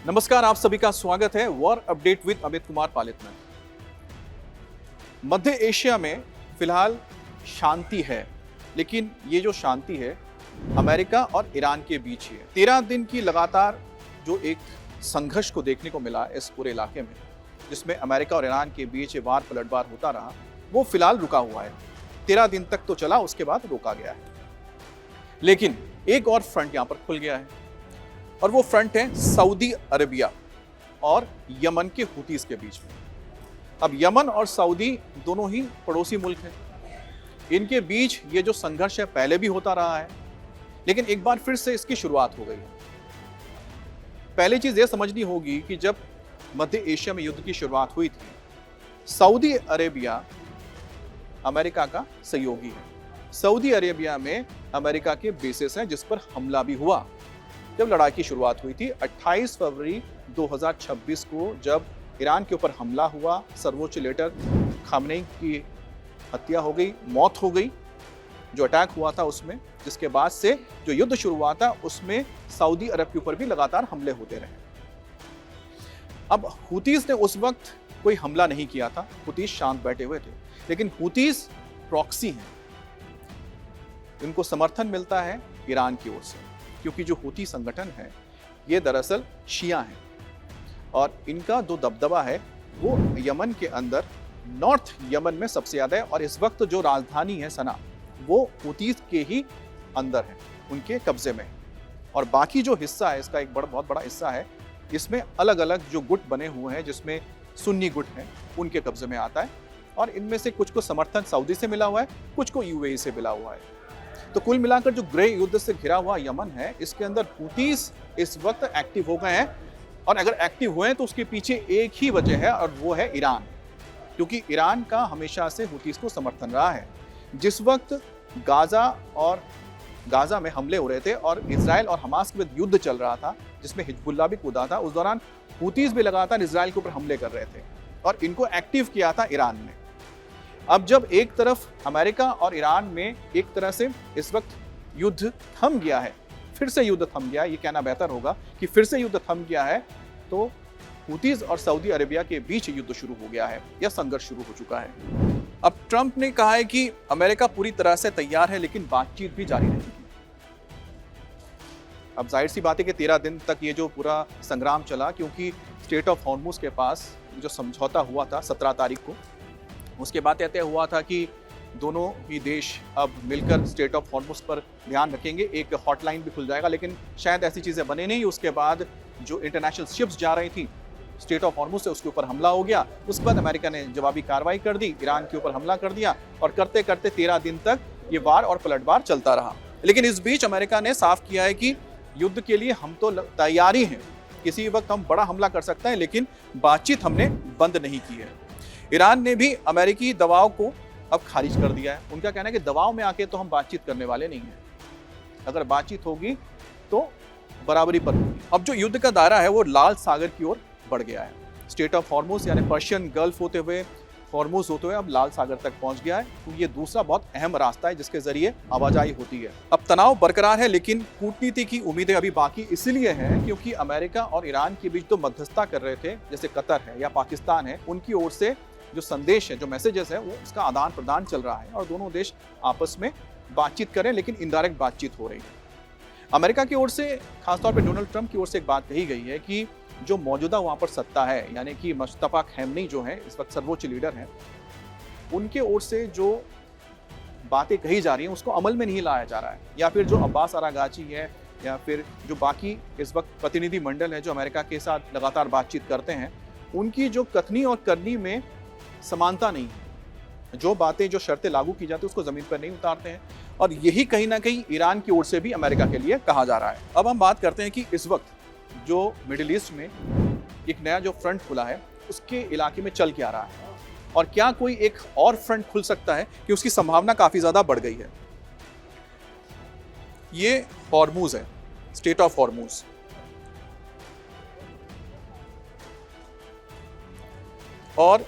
नमस्कार, आप सभी का स्वागत है war update with Amit Kumar Palit में। मध्य एशिया में फिलहाल शांति है, लेकिन ये जो शांति है अमेरिका और ईरान के बीच ही है। 13 दिन की लगातार जो एक संघर्ष को देखने को मिला इस पूरे इलाके में, जिसमें अमेरिका और ईरान के बीच वार पलटवार होता रहा, वो फिलहाल रुका हुआ है। 13 दिन तक तो चला, उसके बाद रोका गया है। लेकिन एक और फ्रंट यहां पर खुल गया है, और वो फ्रंट है सऊदी अरेबिया और यमन के हुतीस के बीच में। अब यमन और सऊदी दोनों ही पड़ोसी मुल्क हैं। इनके बीच ये जो संघर्ष है पहले भी होता रहा है, लेकिन एक बार फिर से इसकी शुरुआत हो गई है। पहली चीज ये समझनी होगी कि जब मध्य एशिया में युद्ध की शुरुआत हुई थी, सऊदी अरेबिया अमेरिका का सहयोगी है। सऊदी अरेबिया में अमेरिका के बेसिस हैं जिस पर हमला भी हुआ। जब लड़ाई की शुरुआत हुई थी 28 फरवरी 2026 को, जब ईरान के ऊपर हमला हुआ, सर्वोच्च लीडर खामनेई की हत्या हो गई, मौत हो गई, जो अटैक हुआ था उसमें, जिसके बाद से जो युद्ध शुरू हुआ था उसमें सऊदी अरब के ऊपर भी लगातार हमले होते रहे। अब हुतीस ने उस वक्त कोई हमला नहीं किया था, हुतीस शांत बैठे हुए थे, लेकिन हुतीस प्रॉक्सी हैं। इनको समर्थन मिलता है ईरान की ओर से, क्योंकि जो हुती संगठन है ये दरअसल शिया हैं, और इनका जो दबदबा है वो यमन के अंदर, नॉर्थ यमन में सबसे ज्यादा है। और इस वक्त जो राजधानी है सना, वो हुतीस के ही अंदर है, उनके कब्जे में। और बाकी जो हिस्सा है, इसका एक बहुत बड़ा हिस्सा है, इसमें अलग अलग जो गुट बने हुए हैं, जिसमें सुन्नी गुट हैं, उनके कब्जे में आता है। और इनमें से कुछ को समर्थन सऊदी से मिला हुआ है, कुछ को यूएई से मिला हुआ है। तो कुल मिलाकर जो गृह युद्ध से घिरा हुआ यमन है, इसके अंदर हुतीस इस वक्त एक्टिव हो गए हैं। और अगर एक्टिव हुए हैं तो उसके पीछे एक ही वजह है, और वो है ईरान, क्योंकि ईरान का हमेशा से हुतीस को समर्थन रहा है। जिस वक्त गाजा में हमले हो रहे थे और इजराइल और हमास के बीच युद्ध चल रहा था, जिसमें हिजबुल्लाह भी कूदा था, उस दौरान हुतीस भी लगातार इजराइल के ऊपर हमले कर रहे थे, और इनको एक्टिव किया था ईरान ने। अब जब एक तरफ अमेरिका और ईरान में एक तरह से इस वक्त युद्ध थम गया है, फिर से युद्ध थम गया है, ये कहना बेहतर होगा कि फिर से युद्ध थम गया है, तो हुतीस और सऊदी अरेबिया के बीच युद्ध शुरू हो गया है, या संघर्ष शुरू हो चुका है। अब ट्रंप ने कहा है कि अमेरिका पूरी तरह से तैयार है, लेकिन बातचीत भी जारी रहेगी। अब जाहिर सी बात है कि 13 दिन तक ये जो पूरा संग्राम चला, क्योंकि स्टेट ऑफ हॉर्मुज के पास जो समझौता हुआ था 17 तारीख को, उसके बाद तय हुआ था कि दोनों ही देश अब मिलकर स्टेट ऑफ हॉर्मुज पर ध्यान रखेंगे। एक हॉटलाइन भी खुल जाएगा, लेकिन शायद ऐसी चीज़ें बने नहीं। उसके बाद जो इंटरनेशनल शिप्स जा रही थी स्टेट ऑफ हॉर्मुज से, उसके ऊपर हमला हो गया। उसके बाद अमेरिका ने जवाबी कार्रवाई कर दी, ईरान के ऊपर हमला कर दिया, और करते करते 13 दिन तक ये वार और पलटवार चलता रहा। लेकिन इस बीच अमेरिका ने साफ किया है कि युद्ध के लिए हम तो तैयारी हैं, किसी वक्त हम बड़ा हमला कर सकते हैं, लेकिन बातचीत हमने बंद नहीं की है। ईरान ने भी अमेरिकी दबाव को अब खारिज कर दिया है। उनका कहना है कि दबाव में आके तो हम बातचीत करने वाले नहीं हैं, अगर बातचीत होगी तो बराबरी पर होगी। अब जो युद्ध का दायरा है वो लाल सागर की ओर बढ़ गया है। स्टेट ऑफ हॉर्मुज यानी पर्शियन गल्फ होते हुए, हॉर्मुज होते हुए अब लाल सागर तक पहुंच गया है। तो ये दूसरा बहुत अहम रास्ता है जिसके जरिए आवाजाही होती है। अब तनाव बरकरार है, लेकिन कूटनीति की उम्मीदें अभी बाकी इसलिए हैं क्योंकि अमेरिका और ईरान के बीच जो मध्यस्थता कर रहे थे, जैसे कतर है या पाकिस्तान है, उनकी ओर से जो संदेश है, जो मैसेजेस है, वो उसका आदान प्रदान चल रहा है, और दोनों देश आपस में बातचीत करें, लेकिन इनडायरेक्ट बातचीत हो रही है। अमेरिका की ओर से, खासतौर पर डोनाल्ड ट्रंप की ओर से एक बात कही गई है कि जो मौजूदा वहां पर सत्ता है, यानी कि मुस्तफा खमेनी जो है इस वक्त सर्वोच्च लीडर हैं, उनके ओर से जो बातें कही जा रही हैं उसको अमल में नहीं लाया जा रहा है, या फिर जो अब्बास अरागाची है, या फिर जो बाकी इस वक्त प्रतिनिधि मंडल है जो अमेरिका के साथ लगातार बातचीत करते हैं, उनकी जो कथनी और करनी में समानता नहीं है। जो बातें, जो शर्तें लागू की जाती है उसको जमीन पर नहीं उतारते हैं, और यही कहीं ना कहीं ईरान की ओर से भी अमेरिका के लिए कहा जा रहा है। अब हम बात करते हैं कि इस वक्त जो मिडिल ईस्ट में एक नया जो फ्रंट खुला है, उसके इलाके में चल क्या रहा है, और क्या कोई एक और फ्रंट खुल सकता है कि उसकी संभावना काफी ज्यादा बढ़ गई है। ये हॉर्मुज है, स्टेट ऑफ हॉर्मुज, और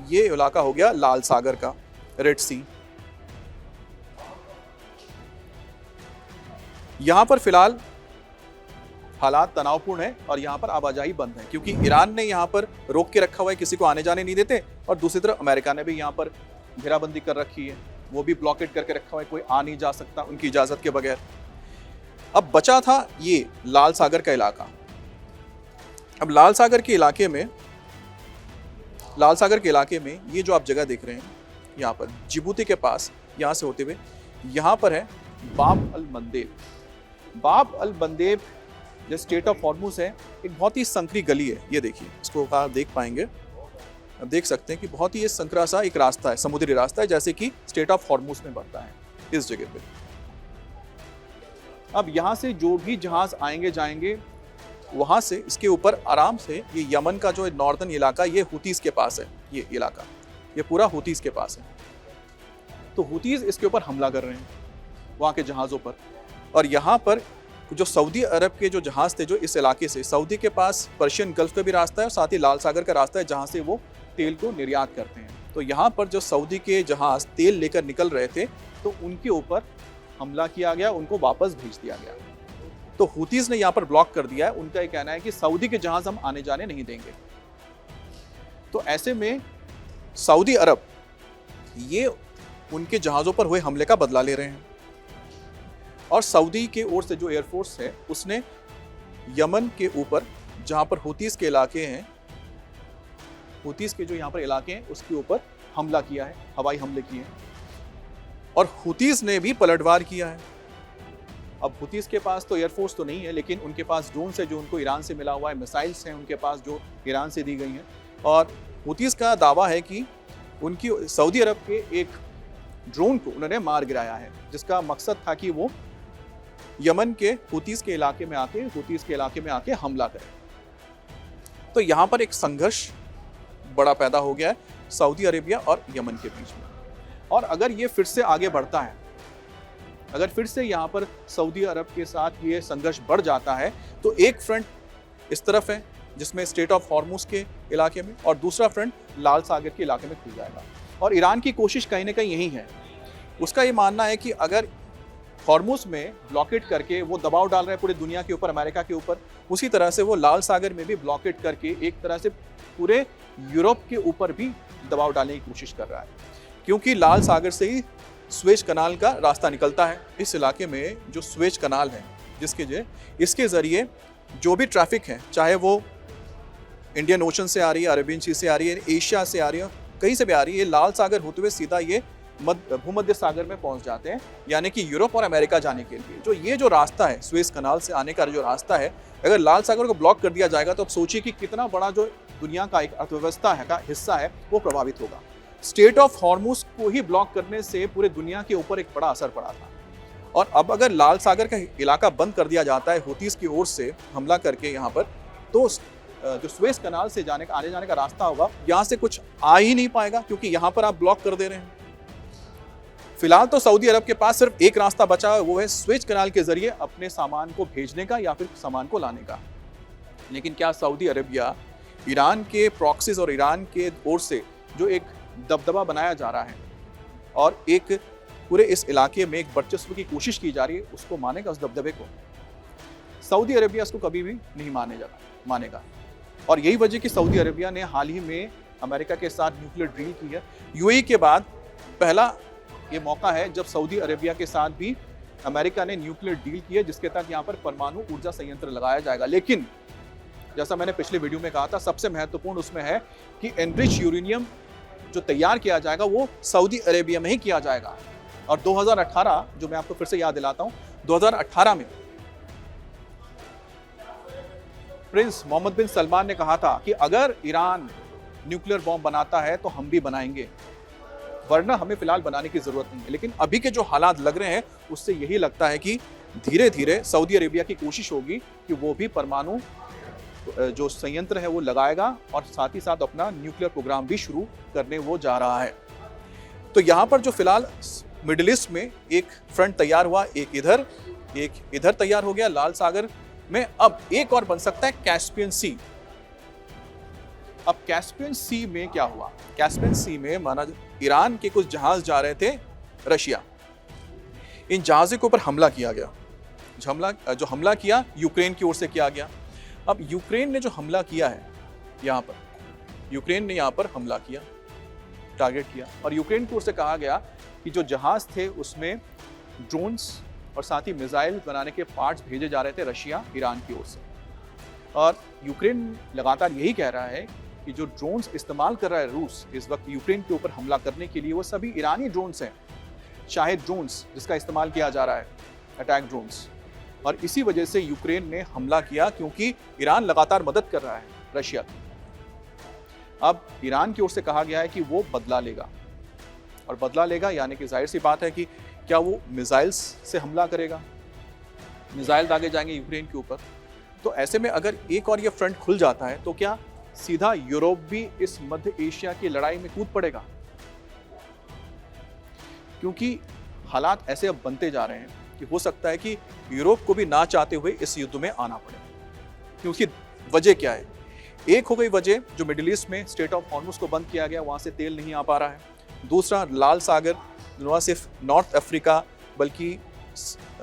ये इलाका हो गया लाल सागर का, रेड सी। यहां पर फिलहाल हालात तनावपूर्ण है और यहाँ पर आवाजाही बंद है, क्योंकि ईरान ने यहाँ पर रोक के रखा हुआ है, किसी को आने जाने नहीं देते, और दूसरी तरफ अमेरिका ने भी यहाँ पर घेराबंदी कर रखी है, वो भी ब्लॉकेट करके रखा हुआ है, कोई आ नहीं जा सकता उनकी इजाज़त के बगैर। अब बचा था ये लाल सागर का इलाका। अब लाल सागर के इलाके में ये जो आप जगह देख रहे हैं, यहाँ पर जिबूती के पास, यहाँ से होते हुए यहाँ पर है बाब अल मंदेब। बाब अल मंदेब जो स्टेट ऑफ हॉर्मुज है, एक बहुत ही संकरी गली है। ये देखिए, इसको आप देख पाएंगे, आप देख सकते हैं कि बहुत ही ये संकरा सा एक रास्ता है, समुद्री रास्ता है, जैसे कि स्टेट ऑफ हॉर्मुज में बढ़ता है इस जगह पे। अब यहाँ से जो भी जहाज आएंगे जाएंगे, वहाँ से इसके ऊपर आराम से ये यमन का जो नॉर्दर्न इलाका, ये हुतीस के पास है, ये इलाका ये पूरा हुतीस के पास है। तो हुतीस इसके ऊपर हमला कर रहे हैं वहाँ के जहाज़ों पर। और यहाँ पर जो सऊदी अरब के जो जहाज़ थे, जो इस इलाके से, सऊदी के पास पर्शियन गल्फ का भी रास्ता है और साथ ही लाल सागर का रास्ता है, जहाँ से वो तेल को निर्यात करते हैं। तो यहाँ पर जो सऊदी के जहाज़ तेल लेकर निकल रहे थे, तो उनके ऊपर हमला किया गया, उनको वापस भेज दिया गया। तो हुतीज़ ने यहाँ पर ब्लॉक कर दिया है। उनका ये कहना है कि सऊदी के जहाज़ हम आने जाने नहीं देंगे। तो ऐसे में सऊदी अरब ये उनके जहाज़ों पर हुए हमले का बदला ले रहे हैं, और सऊदी के ओर से जो एयरफोर्स है उसने यमन के ऊपर, जहाँ पर हुतीज़ के इलाके हैं, हुतीज़ के जो यहाँ पर इलाके हैं, उसके ऊपर हमला किया है, हवाई हमले किए हैं, और हुतीज़ ने भी पलटवार किया है। अब हुतीज़ के पास तो एयरफोर्स तो नहीं है, लेकिन उनके पास ड्रोन है जो उनको ईरान से मिला हुआ है, मिसाइल्स हैं उनके पास जो ईरान से दी गई हैं। और हुतीज़ का दावा है कि उनकी सऊदी अरब के एक ड्रोन को उन्होंने मार गिराया है, जिसका मकसद था कि वो यमन के हुतीज़ के इलाके में आके हमला करें। तो यहाँ पर एक संघर्ष बड़ा पैदा हो गया है सऊदी अरेबिया और यमन के बीच में। और अगर ये फिर से आगे बढ़ता है, अगर फिर से यहाँ पर सऊदी अरब के साथ ये संघर्ष बढ़ जाता है, तो एक फ्रंट इस तरफ है जिसमें स्टेट ऑफ हॉर्मुज के इलाके में, और दूसरा फ्रंट लाल सागर के इलाके में खुल जाएगा। और ईरान की कोशिश कहीं ना कहीं यही है। उसका ये मानना है कि अगर हॉर्मुज में ब्लॉकेट करके वो दबाव डाल रहे हैं पूरी दुनिया के ऊपर, अमेरिका के ऊपर, उसी तरह से वो लाल सागर में भी ब्लॉकेट करके एक तरह से पूरे यूरोप के ऊपर भी दबाव डालने की कोशिश कर रहा है, क्योंकि लाल सागर से ही स्वेज कनाल का रास्ता निकलता है। इस इलाके में जो स्वेज कनाल है, इसके ज़रिए जो भी ट्रैफिक है, चाहे वो इंडियन ओशन से आ रही है, अरेबियन सी से आ रही है, एशिया से आ रही है, कहीं से भी आ रही है, लाल सागर होते हुए सीधा ये भूमध्य सागर में पहुंच जाते हैं, यानी कि यूरोप और अमेरिका जाने के लिए। ये जो रास्ता है, स्वेज कनाल से आने का जो रास्ता है, अगर लाल सागर को ब्लॉक कर दिया जाएगा, तो अब सोचिए कि कितना बड़ा जो दुनिया का एक अर्थव्यवस्था है का हिस्सा है, वो प्रभावित होगा। स्टेट ऑफ हॉर्मुज को ही ब्लॉक करने से पूरे दुनिया के ऊपर एक बड़ा असर पड़ा था। और अब अगर लाल सागर का इलाका बंद कर दिया जाता है हुतीज़ की ओर से हमला करके यहाँ पर, तो जो स्वेज कनाल से आने जाने का रास्ता होगा, यहाँ से कुछ आ ही नहीं पाएगा, क्योंकि यहाँ पर आप ब्लॉक कर दे रहे हैं। फिलहाल तो सऊदी अरब के पास सिर्फ एक रास्ता बचा है, वो है स्वेज कनाल के जरिए अपने सामान को भेजने का या फिर सामान को लाने का। लेकिन क्या सऊदी अरबिया, ईरान के प्रॉक्सीज और ईरान के ओर से जो एक दबदबा बनाया जा रहा है और एक पूरे इस इलाके में एक वर्चस्व की कोशिश की जा रही है, उसको मानेगा? उस दबदबे को सऊदी अरेबिया उसको कभी भी नहीं मानेगा। और यही वजह कि सऊदी अरेबिया ने हाल ही में अमेरिका के साथ न्यूक्लियर डील की है। यूएई के बाद पहला ये मौका है जब सऊदी अरेबिया के साथ भी अमेरिका ने न्यूक्लियर डील की है, जिसके तहत यहाँ पर परमाणु ऊर्जा संयंत्र लगाया जाएगा। लेकिन जैसा मैंने पिछले वीडियो में कहा था, सबसे महत्वपूर्ण उसमें है कि एनरिच यूरेनियम जो तैयार किया जाएगा वो सऊदी अरेबिया में ही किया जाएगा। और 2018, जो मैं आपको फिर से याद दिलाता हूं, 2018 में प्रिंस मोहम्मद बिन सलमान ने कहा था कि अगर ईरान न्यूक्लियर बॉम्ब बनाता है तो हम भी बनाएंगे, वरना हमें फिलहाल बनाने की जरूरत नहीं है। लेकिन अभी के जो हालात लग रहे हैं, उससे यही लगता है कि धीरे धीरे सऊदी अरेबिया की कोशिश होगी कि वो भी परमाणु जो संयंत्र है वो लगाएगा और साथ ही साथ अपना न्यूक्लियर प्रोग्राम भी शुरू करने वो जा रहा है। तो यहाँ पर जो फिलहाल मिडिल ईस्ट में एक फ्रंट तैयार हुआ, एक इधर तैयार हो गया लाल सागर में, अब एक और बन सकता है कैस्पियन सी। अब कैस्पियन सी में क्या हुआ? कैस्पियन सी में माना ईरान के कुछ जहाज जा रहे थे रशिया, इन जहाज़ों के ऊपर हमला किया गया जो हमला किया यूक्रेन की ओर से किया गया। अब यूक्रेन ने जो हमला किया है यहाँ पर, यूक्रेन ने यहाँ पर हमला किया, टारगेट किया, और यूक्रेन की ओर से कहा गया कि जो जहाज थे उसमें ड्रोन्स और साथ ही मिसाइल बनाने के पार्ट्स भेजे जा रहे थे रशिया ईरान की ओर से। और यूक्रेन लगातार यही कह रहा है कि जो ड्रोन्स इस्तेमाल कर रहा है रूस इस वक्त यूक्रेन के ऊपर हमला करने के लिए, वो सभी ईरानी ड्रोन्स हैं, शाहिद ड्रोन्स जिसका इस्तेमाल किया जा रहा है, अटैक ड्रोन्स। और इसी वजह से यूक्रेन ने हमला किया, क्योंकि ईरान लगातार मदद कर रहा है रशिया की। अब ईरान की ओर से कहा गया है कि वो बदला लेगा, और बदला लेगा यानी कि जाहिर सी बात है कि क्या वो मिसाइल्स से हमला करेगा, मिसाइल दागे जाएंगे यूक्रेन के ऊपर। तो ऐसे में अगर एक और ये फ्रंट खुल जाता है तो क्या सीधा यूरोप भी इस मध्य एशिया की लड़ाई में कूद पड़ेगा? क्योंकि हालात ऐसे अब बनते जा रहे हैं कि हो सकता है कि यूरोप को भी ना चाहते हुए इस युद्ध में आना पड़े। क्योंकि वजह क्या है? एक हो गई वजह जो मिडिल ईस्ट में स्ट्रेट ऑफ हॉर्मुज को बंद किया गया, वहां से तेल नहीं आ पा रहा है। दूसरा, लाल सागर न सिर्फ नॉर्थ अफ्रीका बल्कि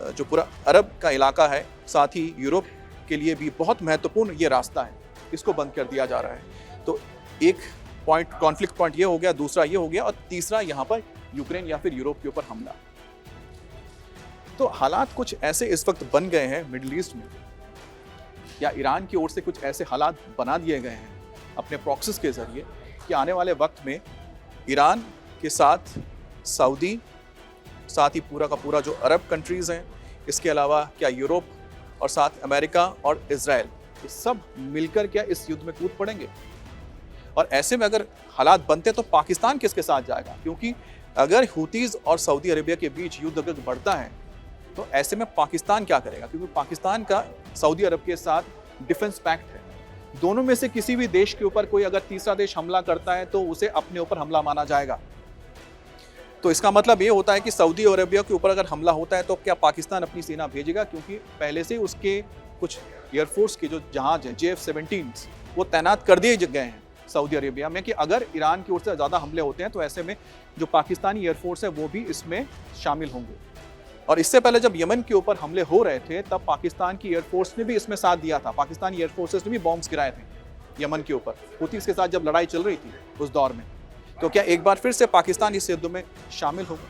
जो पूरा अरब का इलाका है, साथ ही यूरोप के लिए भी बहुत महत्वपूर्ण ये रास्ता है, इसको बंद कर दिया जा रहा है। तो एक पॉइंट, कॉन्फ्लिक्ट पॉइंट ये हो गया, दूसरा ये हो गया, और तीसरा यहाँ पर यूक्रेन या फिर यूरोप के ऊपर हमला। तो हालात कुछ ऐसे इस वक्त बन गए हैं मिडिल ईस्ट में, या ईरान की ओर से कुछ ऐसे हालात बना दिए गए हैं अपने प्रॉक्सीज के जरिए कि आने वाले वक्त में ईरान के साथ सऊदी, साथ ही पूरा का पूरा जो अरब कंट्रीज़ हैं, इसके अलावा क्या यूरोप और साथ अमेरिका और इजराइल, ये सब मिलकर क्या इस युद्ध में कूद पड़ेंगे। और ऐसे में अगर हालात बनते तो पाकिस्तान किसके साथ जाएगा? क्योंकि अगर हुतीज़ और सऊदी अरेबिया के बीच युद्ध अगर बढ़ता है तो ऐसे में पाकिस्तान क्या करेगा? क्योंकि पाकिस्तान का सऊदी अरब के साथ डिफेंस पैक्ट है। दोनों में से किसी भी देश के ऊपर कोई अगर तीसरा देश हमला करता है तो उसे अपने ऊपर हमला माना जाएगा। तो इसका मतलब ये होता है कि सऊदी अरेबिया के ऊपर अगर हमला होता है तो क्या पाकिस्तान अपनी सेना भेजेगा? क्योंकि पहले से उसके कुछ एयरफोर्स के जो जहाज हैं JF-17 वो तैनात कर दिए गए हैं सऊदी अरेबिया में, कि अगर ईरान की ओर से ज़्यादा हमले होते हैं तो ऐसे में जो पाकिस्तानी एयरफोर्स है वो भी इसमें शामिल होंगे। और इससे पहले जब यमन के ऊपर हमले हो रहे थे तब पाकिस्तान की एयरफोर्स ने भी इसमें साथ दिया था। पाकिस्तानी एयरफोर्सेस ने भी बॉम्ब्स गिराए थे यमन के ऊपर, हुतीज़ के साथ जब लड़ाई चल रही थी उस दौर में। तो क्या एक बार फिर से पाकिस्तान इस युद्ध में शामिल होगा?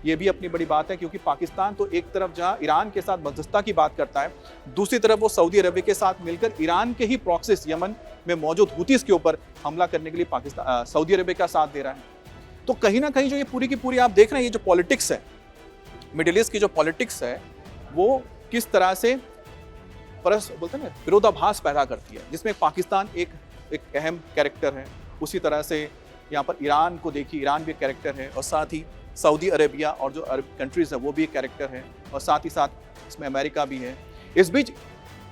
ये भी अपनी बड़ी बात है, क्योंकि पाकिस्तान तो एक तरफ जहां ईरान के साथ मध्यस्थता की बात करता है, दूसरी तरफ वो सऊदी अरेबिया के साथ मिलकर ईरान के ही प्रॉक्सीज यमन में मौजूद हुतीज़ के ऊपर हमला करने के लिए पाकिस्तान सऊदी अरेबिया का साथ दे रहा है। तो कहीं ना कहीं जो ये पूरी की पूरी आप देख रहे हैं, ये जो पॉलिटिक्स है, मिडिल ईस्ट की जो पॉलिटिक्स है, वो किस तरह से बोलते हैं ना, विरोधाभास पैदा करती है, जिसमें पाकिस्तान एक अहम कैरेक्टर है। उसी तरह से यहाँ पर ईरान को देखिए, ईरान भी एक कैरेक्टर है, और साथ ही सऊदी अरेबिया और जो अरब कंट्रीज़ है वो भी एक कैरेक्टर है, और साथ ही साथ इसमें अमेरिका भी है। इस बीच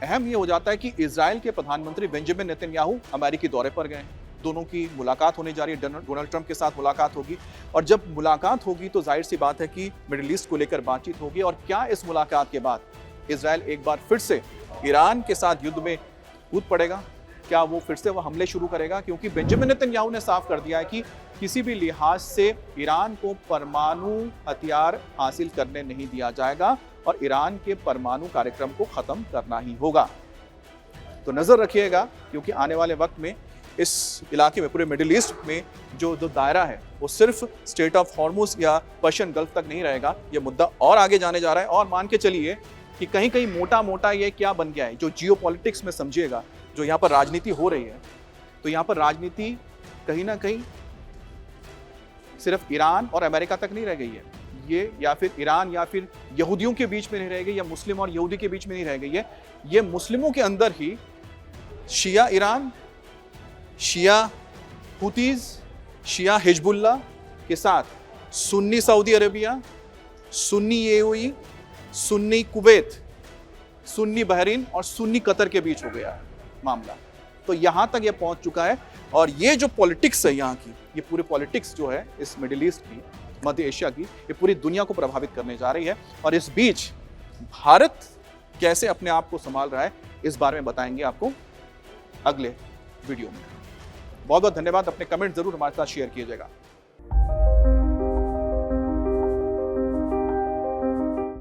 अहम ये हो जाता है कि इजराइल के प्रधानमंत्री बेंजामिन नेतन्याहू अमेरिकी दौरे पर गए। दोनों की मुलाकात होने जा रही है, डोनाल्ड ट्रंप के साथ मुलाकात होगी, और जब मुलाकात होगी तो जाहिर सी बात है कि मिडिल ईस्ट को लेकर बातचीत होगी। और क्या इस मुलाकात के बाद इजराइल एक बार फिर से ईरान के साथ युद्ध में कूद पड़ेगा? क्या वो फिर से वो हमले शुरू करेगा? क्योंकि बेंजामिन नेतन्याहू ने साफ कर दिया है कि किसी भी लिहाज से ईरान को परमाणु हथियार हासिल करने नहीं दिया जाएगा, और ईरान के परमाणु कार्यक्रम को खत्म करना ही होगा। तो नजर रखिएगा, क्योंकि आने वाले वक्त में इस इलाके में, पूरे मिडिल ईस्ट में जो दायरा है वो सिर्फ स्ट्रेट ऑफ हॉर्मुज या पर्शियन गल्फ तक नहीं रहेगा। ये मुद्दा और आगे जाने जा रहा है, और मान के चलिए कि कहीं कहीं मोटा मोटा ये क्या बन गया है, जो जियोपॉलिटिक्स में समझिएगा, जो यहाँ पर राजनीति हो रही है, तो यहाँ पर राजनीति कहीं ना कहीं सिर्फ ईरान और अमेरिका तक नहीं रह गई है, ये या फिर ईरान या फिर यहूदियों के बीच में नहीं रह गई, या मुस्लिम और यहूदी के बीच में नहीं रह गई है। ये मुस्लिमों के अंदर ही शिया ईरान, शिया हुतीज़, शिया हिजबुल्लाह के साथ Sunni Saudi Arabia, Sunni UAE, Sunni Kuwait, Sunni Bahrain और सुन्नी कतर के बीच हो गया है मामला। तो यहाँ तक ये पहुँच चुका है, और ये जो पॉलिटिक्स है यहाँ की, ये पूरी पॉलिटिक्स जो है इस मिडिल ईस्ट की, मध्य एशिया की, ये पूरी दुनिया को प्रभावित करने जा रही है। और इस बीच भारत कैसे अपने आप को संभाल रहा है, इस बारे में बताएंगे आपको अगले वीडियो में। बहुत बहुत धन्यवाद। अपने कमेंट जरूर हमारे साथ शेयर कीजिएगा।